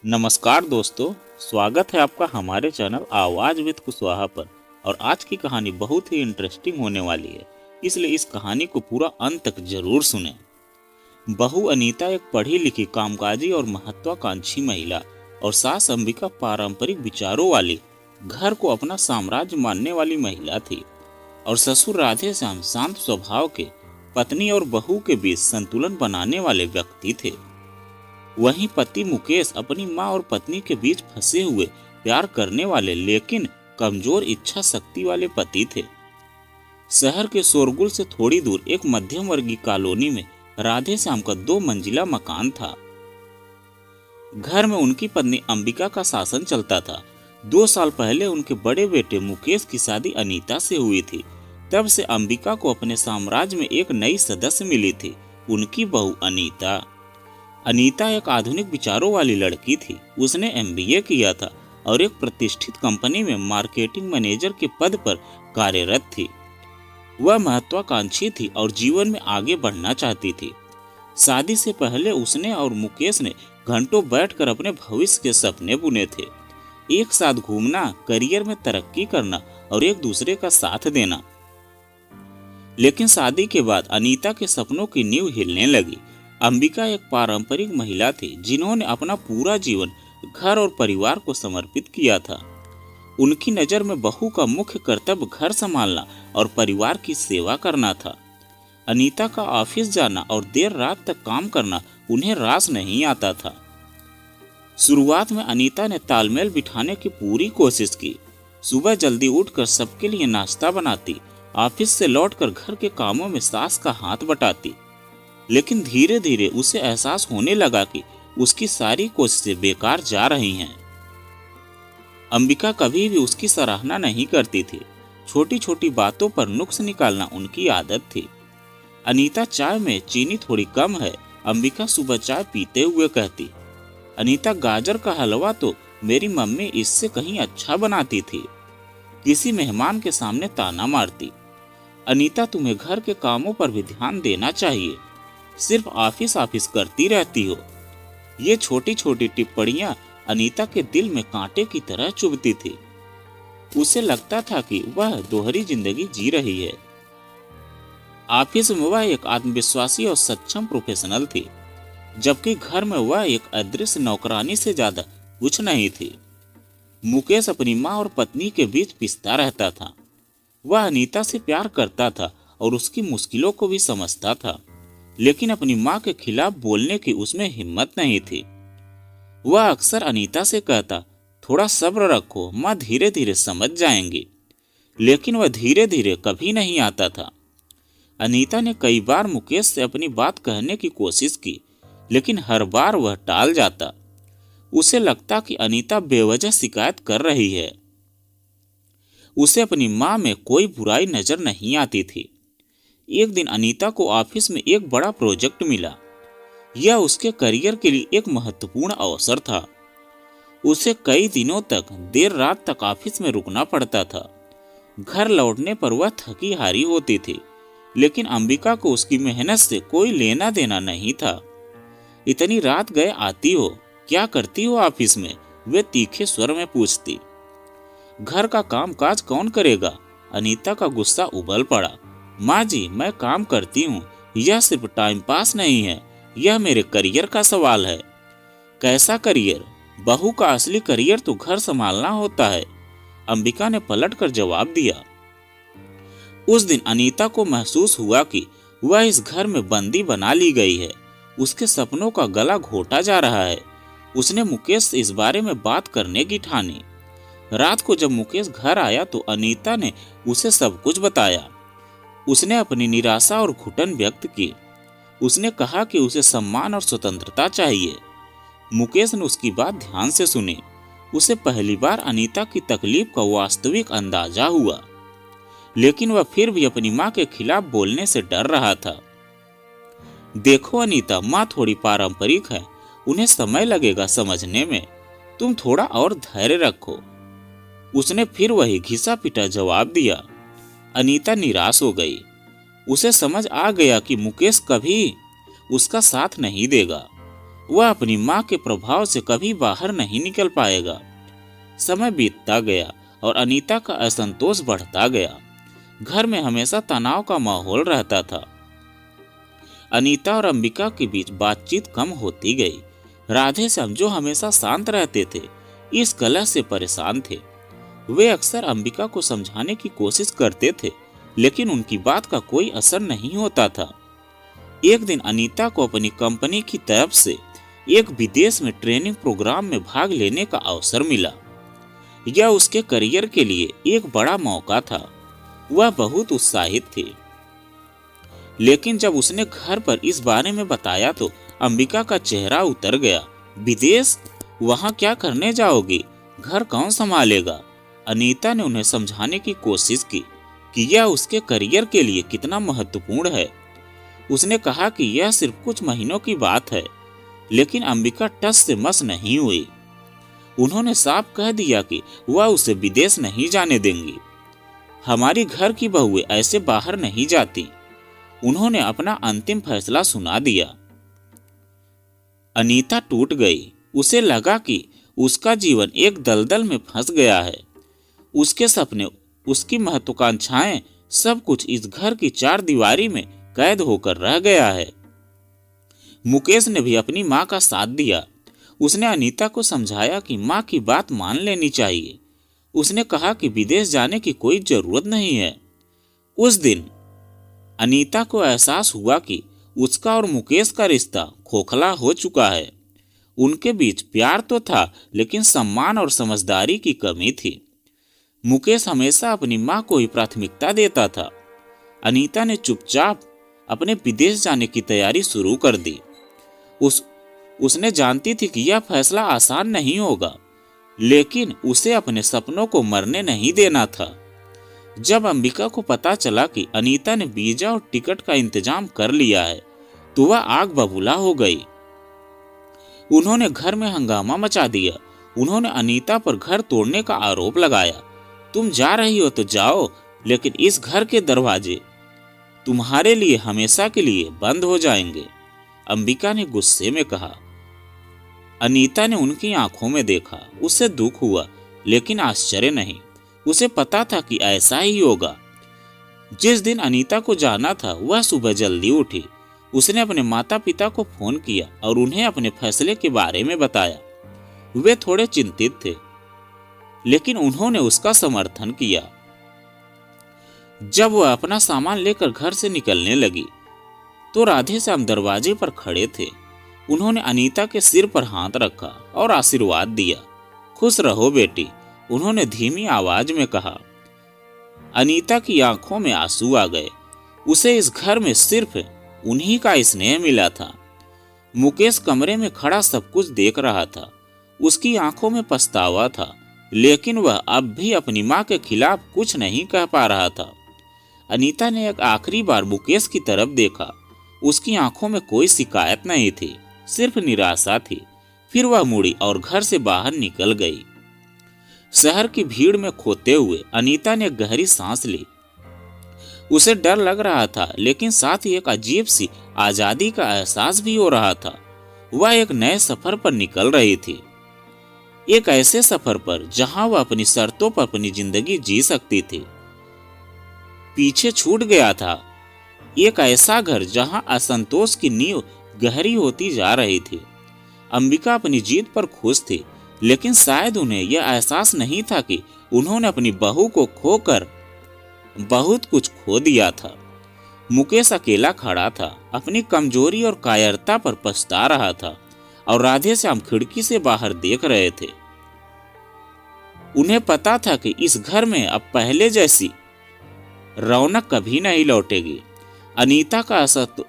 नमस्कार दोस्तों, स्वागत है आपका हमारे चैनल आवाज विद कुशवाहा पर। और आज की कहानी बहुत ही इंटरेस्टिंग होने वाली है, इसलिए इस कहानी को पूरा अंत तक जरूर सुनें। बहू अनीता एक पढ़ी लिखी, कामकाजी और महत्वाकांक्षी महिला और सास अंबिका पारंपरिक विचारों वाली, घर को अपना साम्राज्य मानने वाली महिला थी। और ससुर राधे श्याम शांत स्वभाव के, पत्नी और बहू के बीच संतुलन बनाने वाले व्यक्ति थे। वहीं पति मुकेश अपनी मां और पत्नी के बीच फंसे हुए प्यार करने वाले लेकिन कमजोर इच्छा शक्ति वाले पति थे। शहर के शोरगुल से थोड़ी दूर एक मध्यम वर्गीय कॉलोनी में राधे श्याम का 2 मंजिला मकान था। घर में उनकी पत्नी अंबिका का शासन चलता था। 2 साल पहले उनके बड़े बेटे मुकेश की शादी अनीता से हुई थी। तब से अंबिका को अपने साम्राज्य में एक नई सदस्य मिली थी, उनकी बहू अनीता। अनीता एक आधुनिक विचारों वाली लड़की थी। उसने MBA किया था और एक प्रतिष्ठित कंपनी में मार्केटिंग मैनेजर के पद पर कार्यरत थी। वह महत्वाकांक्षी थी और जीवन में आगे बढ़ना चाहती थी। शादी से पहले उसने और मुकेश ने घंटों बैठकर अपने भविष्य के सपने बुने थे। एक साथ घूमना, करियर में तरक्की करना और एक दूसरे का साथ देना। लेकिन शादी के बाद अनीता के सपनों की नींव हिलने लगी। अंबिका एक पारंपरिक महिला थी जिन्होंने अपना पूरा जीवन घर और परिवार को समर्पित किया था। उनकी नज़र में बहू का मुख्य कर्तव्य घर संभालना और परिवार की सेवा करना था। अनीता का ऑफिस जाना और देर रात तक काम करना उन्हें रास नहीं आता था। शुरुआत में अनीता ने तालमेल बिठाने की पूरी कोशिश की। सुबह जल्दी उठकर सबके लिए नाश्ता बनाती, ऑफिस से लौटकर घर के कामों में सास का हाथ बटाती। लेकिन धीरे धीरे उसे एहसास होने लगा कि उसकी सारी कोशिशें बेकार जा रही हैं। अंबिका कभी भी उसकी सराहना नहीं करती थी। छोटी छोटी बातों पर नुक्स निकालना उनकी आदत थी। अनीता, चाय में चीनी थोड़ी कम है, अंबिका सुबह चाय पीते हुए कहती। अनीता, गाजर का हलवा तो मेरी मम्मी इससे कहीं अच्छा बनाती थी। किसी मेहमान के सामने ताना मारती। अनीता, तुम्हें घर के कामों पर भी ध्यान देना चाहिए, सिर्फ ऑफिस करती रहती हो। ये छोटी छोटी टिप्पणियां अनीता के दिल में कांटे की तरह चुभती थी। उसे लगता था कि वह दोहरी जिंदगी जी रही है। ऑफिस में वह एक आत्मविश्वासी और सक्षम प्रोफेशनल थी, जबकि घर में वह एक अदृश्य नौकरानी से ज्यादा कुछ नहीं थी। मुकेश अपनी मां और पत्नी के बीच पिसता रहता था। वह अनीता से प्यार करता था और उसकी मुश्किलों को भी समझता था, लेकिन अपनी मां के खिलाफ बोलने की उसमें हिम्मत नहीं थी। वह अक्सर अनीता से कहता, थोड़ा सब्र रखो, मां धीरे धीरे समझ जाएंगी। लेकिन वह धीरे धीरे कभी नहीं आता था। अनीता ने कई बार मुकेश से अपनी बात कहने की कोशिश की, लेकिन हर बार वह टाल जाता। उसे लगता कि अनीता बेवजह शिकायत कर रही है। उसे अपनी मां में कोई बुराई नजर नहीं आती थी। एक दिन अनीता को ऑफिस में एक बड़ा प्रोजेक्ट मिला। यह उसके करियर के लिए एक महत्वपूर्ण अवसर था। उसे कई दिनों तक देर रात तक ऑफिस में रुकना पड़ता था। घर लौटने पर वह थकी हारी होती थी, लेकिन अंबिका को उसकी मेहनत से कोई लेना देना नहीं था। इतनी रात गए आती हो, क्या करती हो ऑफिस में? वे तीखे स्वर में पूछती। घर का काम काज कौन करेगा? अनीता का गुस्सा उबल पड़ा। माँ जी, मैं काम करती हूँ, यह सिर्फ टाइम पास नहीं है, यह मेरे करियर का सवाल है। कैसा करियर? बहू का असली करियर तो घर संभालना होता है, अंबिका ने पलटकर जवाब दिया। उस दिन अनीता को महसूस हुआ कि वह इस घर में बंदी बना ली गई है। उसके सपनों का गला घोटा जा रहा है। उसने मुकेश से इस बारे में बात करने की ठानी। रात को जब मुकेश घर आया तो अनीता ने उसे सब कुछ बताया। उसने अपनी निराशा और घुटन व्यक्त की। उसने कहा कि उसे सम्मान और स्वतंत्रता चाहिए। मुकेश ने उसकी बात ध्यान से सुनी। उसे पहली बार अनीता की तकलीफ का वास्तविक अंदाजा हुआ, लेकिन वह फिर भी अपनी मां के खिलाफ बोलने से डर रहा था। देखो अनीता, मां थोड़ी पारंपरिक है, उन्हें समय लगेगा समझने में, तुम थोड़ा और धैर्य रखो। उसने फिर वही घिसा पिटा जवाब दिया। अनीता निराश हो गई। उसे समझ आ गया कि मुकेश कभी उसका साथ नहीं देगा। वह अपनी माँ के प्रभाव से कभी बाहर नहीं निकल पाएगा। समय बीतता गया और अनीता का असंतोष बढ़ता गया। घर में हमेशा तनाव का माहौल रहता था। अनीता और अंबिका के बीच बातचीत कम होती गई। राधे श्याम, जो हमेशा शांत रहते थे, इस कलह से परेशान थे। वे अक्सर अंबिका को समझाने की कोशिश करते थे, लेकिन उनकी बात का कोई असर नहीं होता था। एक दिन अनीता को अपनी कंपनी की तरफ से एक विदेश में ट्रेनिंग प्रोग्राम में भाग लेने का अवसर मिला। यह उसके करियर के लिए एक बड़ा मौका था। वह बहुत उत्साहित थी, लेकिन जब उसने घर पर इस बारे में बताया तो अंबिका का चेहरा उतर गया। विदेश? वहां क्या करने जाओगी? घर कौन संभालेगा? अनीता ने उन्हें समझाने की कोशिश की कि यह उसके करियर के लिए कितना महत्वपूर्ण है। उसने कहा कि यह सिर्फ कुछ महीनों की बात है, लेकिन अंबिका टस से मस नहीं हुई। उन्होंने साफ कह दिया कि वह उसे विदेश नहीं जाने देंगी। हमारी घर की बहुएं ऐसे बाहर नहीं जाती। उन्होंने अपना अंतिम फैसला सुना दिया। अनीता टूट गई। उसे लगा कि उसका जीवन एक दलदल में फंस गया है। उसके सपने, उसकी महत्वाकांक्षाएं, सब कुछ इस घर की चार दीवारी में कैद होकर रह गया है। मुकेश ने भी अपनी माँ का साथ दिया। उसने अनीता को समझाया कि माँ की बात मान लेनी चाहिए। उसने कहा कि विदेश जाने की कोई जरूरत नहीं है। उस दिन अनीता को एहसास हुआ कि उसका और मुकेश का रिश्ता खोखला हो चुका है। उनके बीच प्यार तो था, लेकिन सम्मान और समझदारी की कमी थी। मुकेश हमेशा अपनी माँ को ही प्राथमिकता देता था। अनीता ने चुपचाप अपने विदेश जाने की तैयारी शुरू कर दी। उसने जानती थी कि यह फैसला आसान नहीं होगा, लेकिन उसे अपने सपनों को मरने नहीं देना था। जब अंबिका को पता चला कि अनीता ने वीजा और टिकट का इंतजाम कर लिया है, तो वह आग बबूला हो गई। उन्होंने घर में हंगामा मचा दिया। उन्होंने अनीता पर घर तोड़ने का आरोप लगाया। तुम जा रही हो तो जाओ, लेकिन इस घर के दरवाजे तुम्हारे लिए हमेशा के लिए बंद हो जाएंगे, अंबिका ने गुस्से में कहा। अनीता ने उनकी आंखों में देखा। उसे दुख हुआ, लेकिन आश्चर्य नहीं। उसे पता था कि ऐसा ही होगा। जिस दिन अनीता को जाना था, वह सुबह जल्दी उठी। उसने अपने माता पिता को फोन किया और उन्हें अपने फैसले के बारे में बताया। वे थोड़े चिंतित थे, लेकिन उन्होंने उसका समर्थन किया। जब वह अपना सामान लेकर घर से निकलने लगी, तो राधे श्याम दरवाजे पर खड़े थे। उन्होंने अनीता के सिर पर हाथ रखा और आशीर्वाद दिया। खुश रहो बेटी, उन्होंने धीमी आवाज में कहा। अनीता की आंखों में आंसू आ गए। उसे इस घर में सिर्फ उन्हीं का स्नेह मिला था। मुकेश कमरे में खड़ा सब कुछ देख रहा था। उसकी आंखों में पछतावा था, लेकिन वह अब भी अपनी मां के खिलाफ कुछ नहीं कह पा रहा था। अनीता ने एक आखिरी बार मुकेश की तरफ देखा। उसकी आंखों में कोई शिकायत नहीं थी, सिर्फ निराशा थी। फिर वह मुड़ी और घर से बाहर निकल गई। शहर की भीड़ में खोते हुए अनीता ने गहरी सांस ली। उसे डर लग रहा था, लेकिन साथ ही एक अजीब सी आजादी का एहसास भी हो रहा था। वह एक नए सफर पर निकल रही थी, एक ऐसे सफर पर जहां वह अपनी शर्तों पर अपनी जिंदगी जी सकती थी। पीछे छूट गया था एक ऐसा घर जहां असंतोष की नींव गहरी होती जा रही थी। अंबिका अपनी जीत पर खुश थी, लेकिन शायद उन्हें यह एहसास नहीं था कि उन्होंने अपनी बहू को खोकर बहुत कुछ खो दिया था। मुकेश अकेला खड़ा था, अपनी कमजोरी और कायरता पर पछता रहा था, और राधे श्याम खिड़की से बाहर देख रहे थे। उन्हें पता था कि इस घर में अब पहले जैसी रौनक कभी नहीं लौटेगी। अनीता का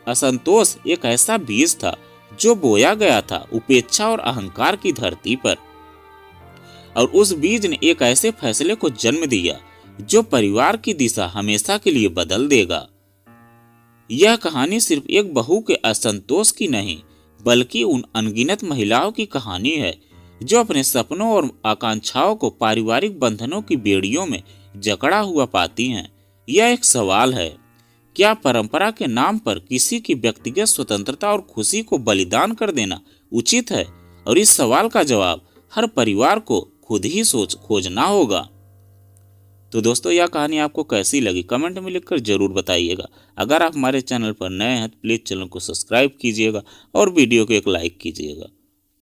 असंतोष एक ऐसा बीज था जो बोया गया था उपेक्षा और अहंकार की धरती पर, और उस बीज ने एक ऐसे फैसले को जन्म दिया जो परिवार की दिशा हमेशा के लिए बदल देगा। यह कहानी सिर्फ एक बहू के असंतोष की नहीं, बल्कि उन अनगिनत महिलाओं की कहानी है जो अपने सपनों और आकांक्षाओं को पारिवारिक बंधनों की बेड़ियों में जकड़ा हुआ पाती हैं। यह एक सवाल है, क्या परंपरा के नाम पर किसी की व्यक्तिगत स्वतंत्रता और खुशी को बलिदान कर देना उचित है? और इस सवाल का जवाब हर परिवार को खुद ही खोजना होगा। तो दोस्तों, यह कहानी आपको कैसी लगी कमेंट में लिखकर जरूर बताइएगा। अगर आप हमारे चैनल पर नए हैं तो प्लीज़ चैनल को सब्सक्राइब कीजिएगा और वीडियो को एक लाइक कीजिएगा।